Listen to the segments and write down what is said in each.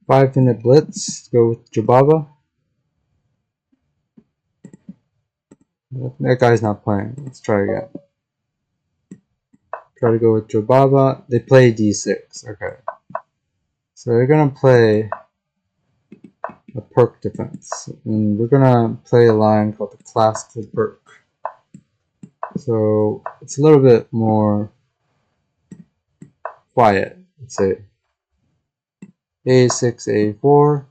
5-minute blitz. Go with Jababa. That guy's not playing. Let's try again. Try to go with Jababa. They play D6. Okay. So they're gonna play a Pirc defense. And we're gonna play a line called the classical Pirc. So it's a little bit more quiet, let's say. A6, A4,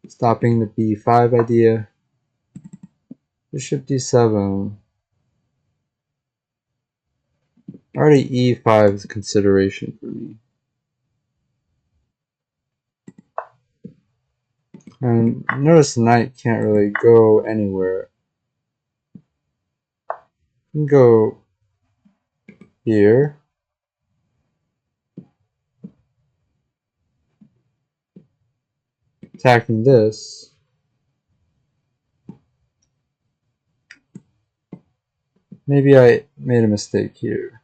stopping the B5 idea. Bishop D7. Already E5 is a consideration for me. And notice the knight can't really go anywhere. You can go here. Attacking this. Maybe I made a mistake here.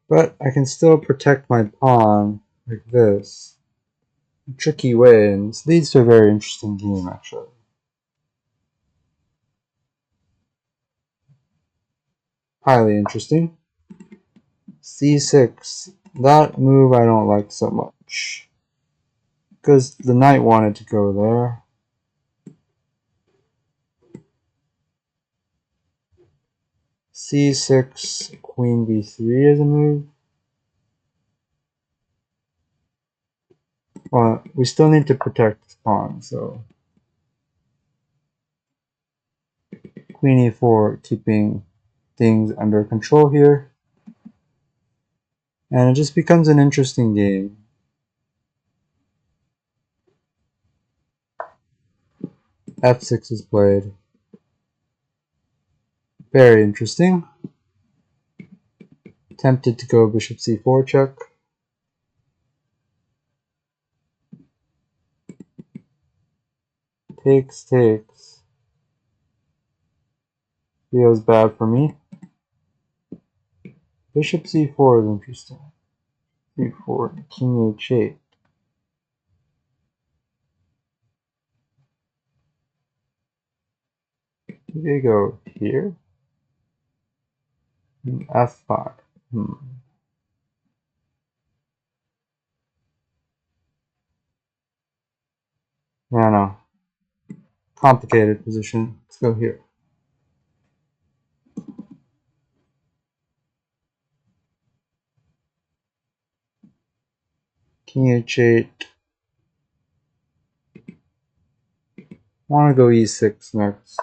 But I can still protect my pawn like this. A tricky way, and this leads to a very interesting game actually. Highly interesting. C6. That move I don't like so much. Because the knight wanted to go there. C6, Queen B3 is a move. Well, we still need to protect this pawn, so Queen E4, keeping things under control here. And it just becomes an interesting game. F6 is played. Very interesting. Tempted to go bishop C4 check. Takes, takes. Feels bad for me. Bishop C4 is interesting. C4, King H8. Do they go here? F5. Yeah, no. Complicated position. Let's go here. King H8. Want to go E6 next.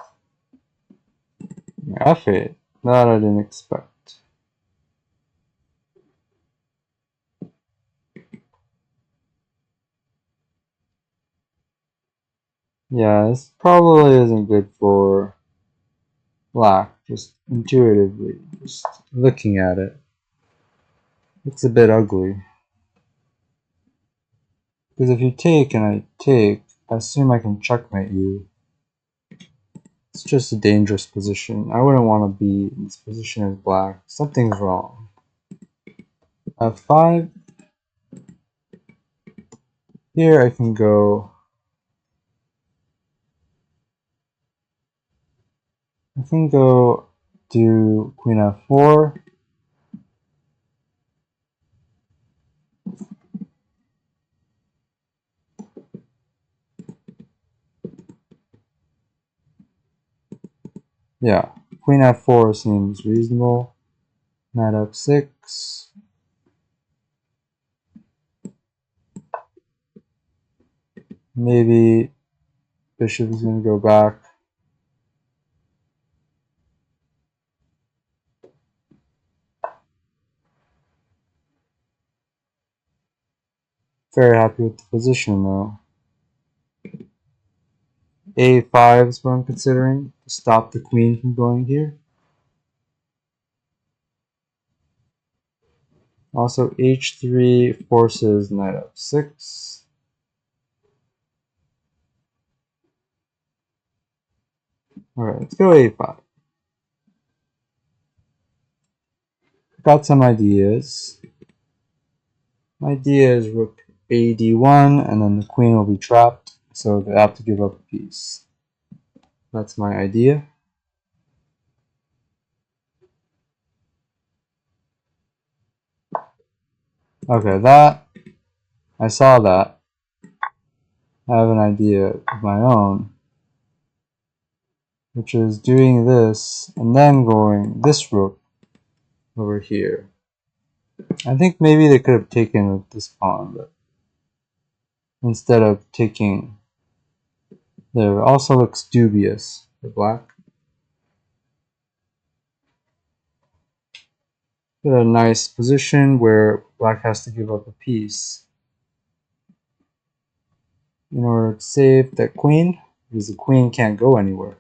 F8. That I didn't expect. Yeah, this probably isn't good for black, just intuitively, just looking at it. It's a bit ugly. Because if you take and I take, I assume I can checkmate you. It's just a dangerous position. I wouldn't want to be in this position as black. Something's wrong. F5. Here I can go. I can go do Queen F4. Yeah, Queen F4 seems reasonable. Knight F6. Maybe bishop is going to go back. Very happy with the position though. A5 is what I'm considering to stop the queen from going here. Also, h3 forces knight f6. Alright, let's go a5. Got some ideas. My idea is rook a d1, and then the queen will be trapped, so they have to give up a piece. That's my idea. Okay, I saw that. I have an idea of my own, which is doing this and then going this rook over here. I think maybe they could have taken with this pawn, but instead of taking there, also looks dubious for black. Get a nice position where black has to give up a piece in order to save that queen, because the queen can't go anywhere.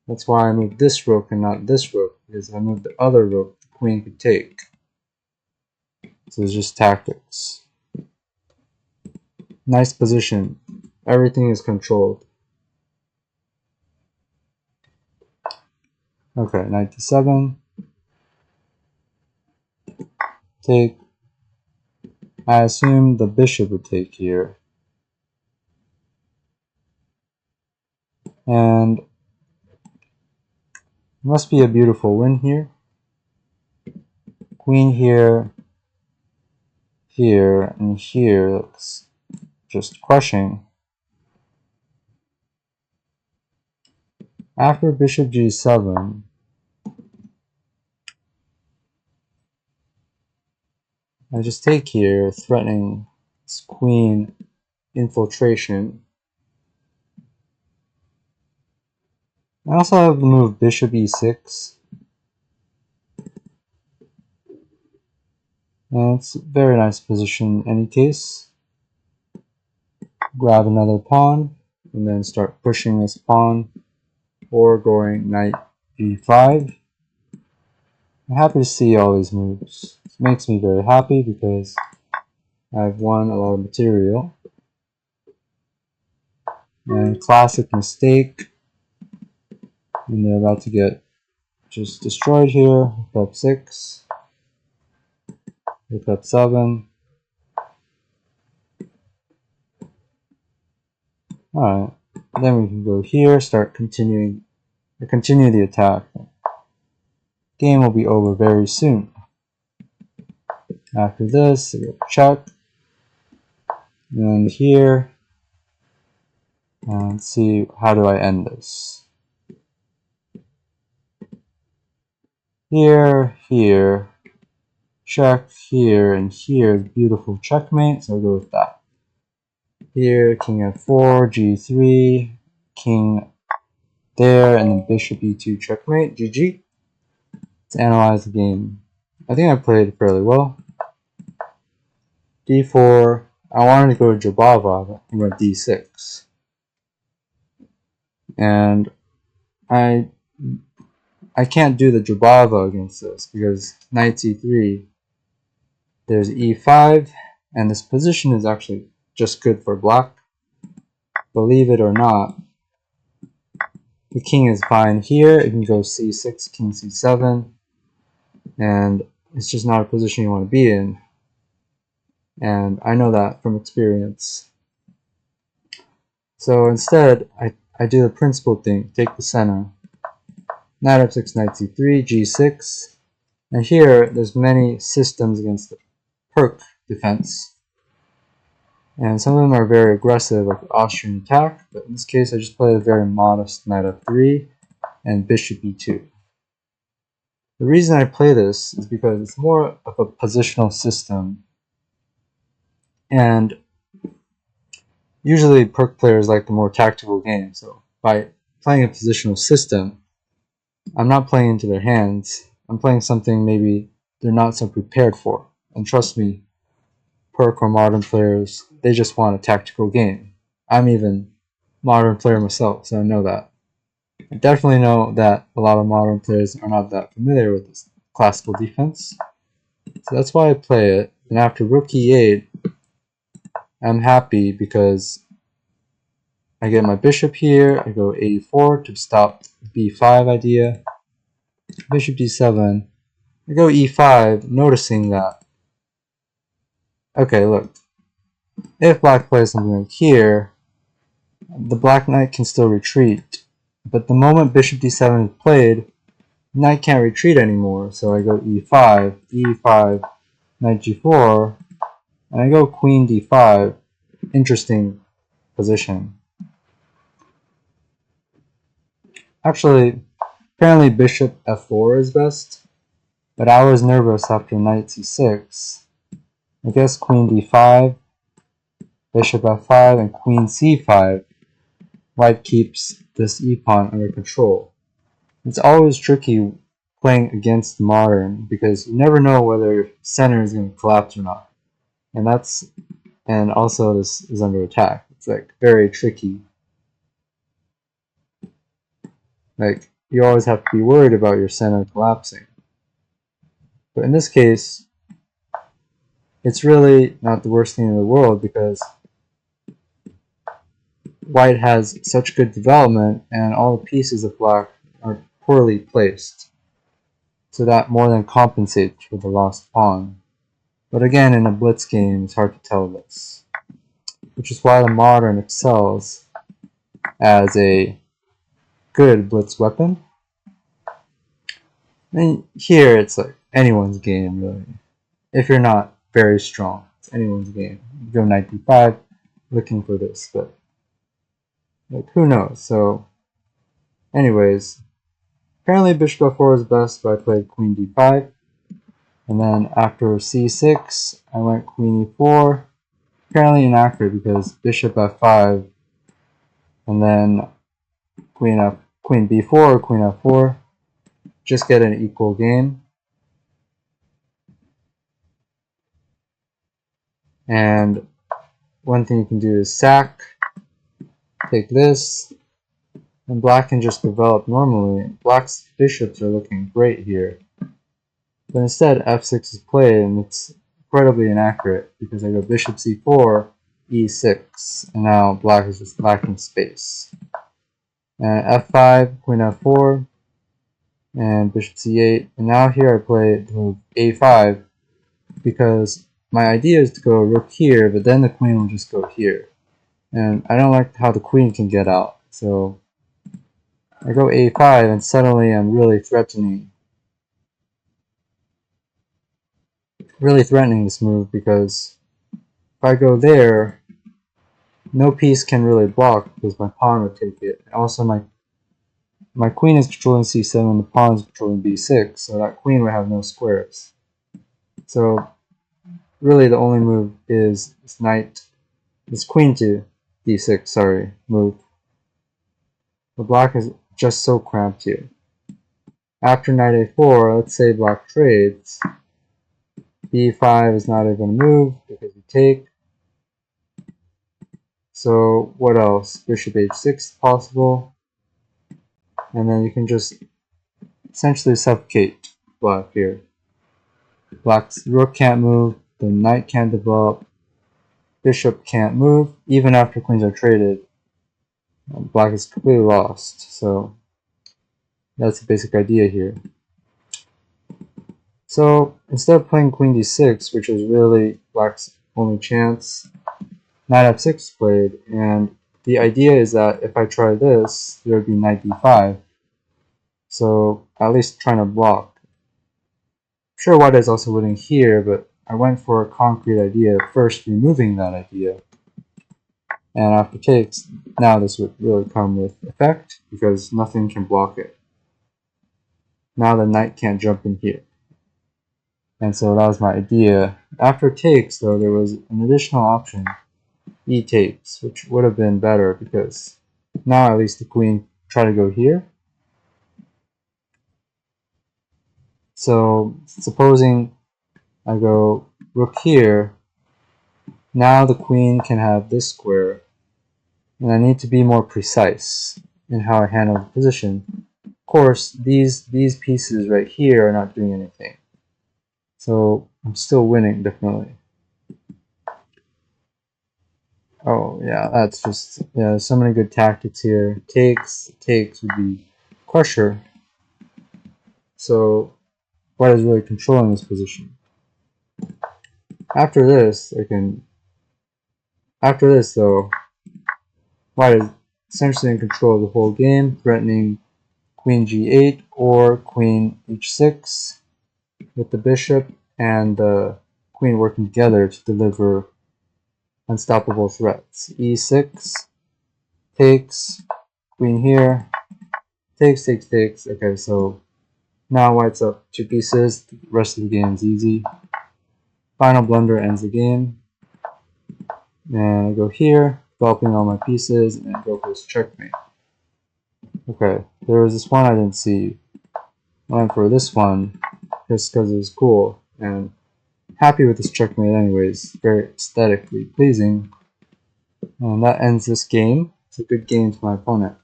That's why I moved this rook and not this rook, because if I moved the other rook, the queen could take. So it's just tactics. Nice position. Everything is controlled. Okay, knight d7. Take. I assume the bishop would take here. And it must be a beautiful win here. Queen here, here, and here looks just crushing. After bishop g7, I just take here, threatening this queen infiltration. I also have the move bishop e6. And it's a very nice position in any case. Grab another pawn, and then start pushing this pawn, or going knight g5. I'm happy to see all these moves. It makes me very happy because I've won a lot of material. And classic mistake. And they're about to get just destroyed here. Rook f6. Rook f7. Alright. Then we can go here, continue the attack. Game will be over very soon. After this, we'll check. And here, and see how do I end this. Here, here, check, here, and here, beautiful checkmate, so I'll go with that. Here, king f4, g3, king there, and then bishop e2 checkmate, GG. Let's analyze the game. I think I played fairly well. d4, I wanted to go to Jabava, but I went d6. And I can't do the Jabava against this, because knight c3, there's e5, and this position is actually just good for black. Believe it or not, the king is fine here. It can go c6, king c7, and it's just not a position you want to be in. And I know that from experience. So instead, I do the principal thing, take the center. Knight f6, knight c3, g6. And here, there's many systems against the Pirc defense. And some of them are very aggressive, like the Austrian attack, but in this case I just played a very modest knight f3 and bishop e2. The reason I play this is because it's more of a positional system, and usually Pirc players like the more tactical game, so by playing a positional system, I'm not playing into their hands, I'm playing something maybe they're not so prepared for. And trust me, Pirc or modern players, they just want a tactical game. I'm even a modern player myself, so I know that. I definitely know that a lot of modern players are not that familiar with this classical defense. So that's why I play it. And after rook e8, I'm happy because I get my bishop here. I go a4 to stop b5 idea. Bishop d7. I go e5, noticing that, okay, look, if black plays something like here, the black knight can still retreat. But the moment bishop d7 is played, knight can't retreat anymore. So I go e5, e5, knight g4, and I go queen d5. Interesting position. Actually, apparently bishop f4 is best, but I was nervous after knight c6. I guess queen d5, bishop f5, and queen c5. White keeps this e-pawn under control. It's always tricky playing against modern because you never know whether center is going to collapse or not. And also this is under attack. It's like very tricky. Like you always have to be worried about your center collapsing. But in this case, it's really not the worst thing in the world because white has such good development and all the pieces of black are poorly placed. So that more than compensates for the lost pawn. But again, in a blitz game, it's hard to tell this. Which is why the modern excels as a good blitz weapon. And here, it's like anyone's game, really. If you're not very strong, it's anyone's game. You go knight d5, looking for this, but like who knows? So, anyways, apparently bishop f4 is best, but I played queen d5. And then after c6, I went queen e4. Apparently inaccurate because bishop f5, and then queen b4 or queen f4. Just get an equal game. And one thing you can do is sack, take this, and black can just develop normally. Black's bishops are looking great here. But instead, f6 is played, and it's incredibly inaccurate because I go bishop c4, e6, and now black is just lacking space. And f5, queen f4, and bishop c8. And now here I play the move a5 because my idea is to go rook here, but then the queen will just go here. And I don't like how the queen can get out. So I go a5, and suddenly I'm really threatening this move because if I go there, no piece can really block because my pawn would take it. Also, my queen is controlling c7 and the pawn is controlling b6, so that queen would have no squares. So really the only move is this queen to d6, move. The black is just so cramped here. After knight a4, let's say black trades. b5 is not even a move because we take. So what else? Bishop h6 is possible. And then you can just essentially suffocate black here. Black's rook can't move, the knight can't develop, bishop can't move, even after queens are traded. Black is completely lost. So that's the basic idea here. So instead of playing queen d6, which is really black's only chance, knight f6 is played, and the idea is that if I try this, there would be knight d5. So at least trying to block. Sure, white is also winning here, but I went for a concrete idea, first removing that idea. And after takes, now this would really come with effect because nothing can block it. Now the knight can't jump in here. And so that was my idea. After takes, though, there was an additional option, e takes, which would have been better because now at least the queen try to go here. So supposing I go rook here, now the queen can have this square, and I need to be more precise in how I handle the position. Of course, these pieces right here are not doing anything. So I'm still winning, definitely. Oh yeah, that's just, yeah, so many good tactics here. Takes would be crusher. So white is really controlling this position. After this, after this though, white is essentially in control of the whole game, threatening queen g8 or queen h6 with the bishop and the queen working together to deliver unstoppable threats. e6, takes, queen here, takes. Okay, so now white's up 2 pieces, the rest of the game is easy. Final blunder ends the game. And I go here, developing all my pieces, and go for this checkmate. Okay, there was this one I didn't see. I went for this one just because it was cool, and happy with this checkmate anyways. Very aesthetically pleasing. And that ends this game. It's a good game to my opponent.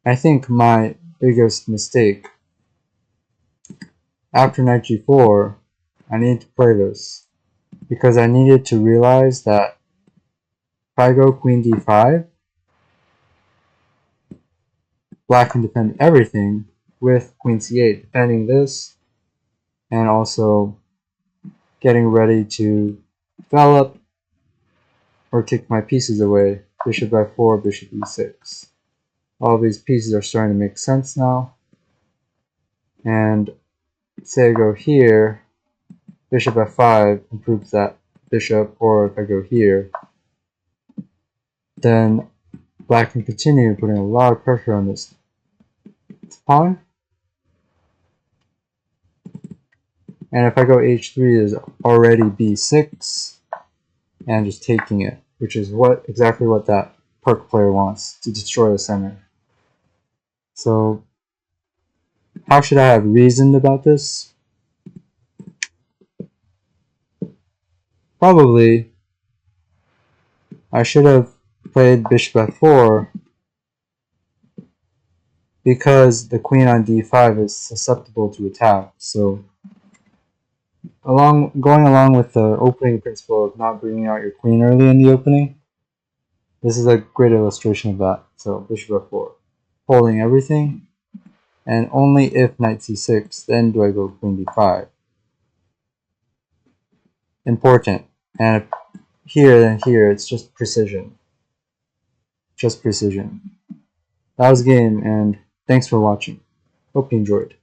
I think my biggest mistake, after knight g4, I needed to play this, because I needed to realize that if I go queen d5, black can defend everything with queen c8, defending this, and also getting ready to develop or kick my pieces away. Bishop f4, bishop e6. All these pieces are starting to make sense now. And say I go here, bishop f5 improves that bishop, or if I go here, then black can continue putting a lot of pressure on this pawn. And if I go h3, is already b6, and just taking it, which is exactly what that Pirc player wants, to destroy the center. So how should I have reasoned about this? Probably I should have played bishop f4 because the queen on d5 is susceptible to attack. So going along with the opening principle of not bringing out your queen early in the opening, this is a great illustration of that. So bishop f4, holding everything, and only if knight c6, then do I go queen d5. Important. And if here, then here, it's just precision. Just precision. That was the game, and thanks for watching. Hope you enjoyed.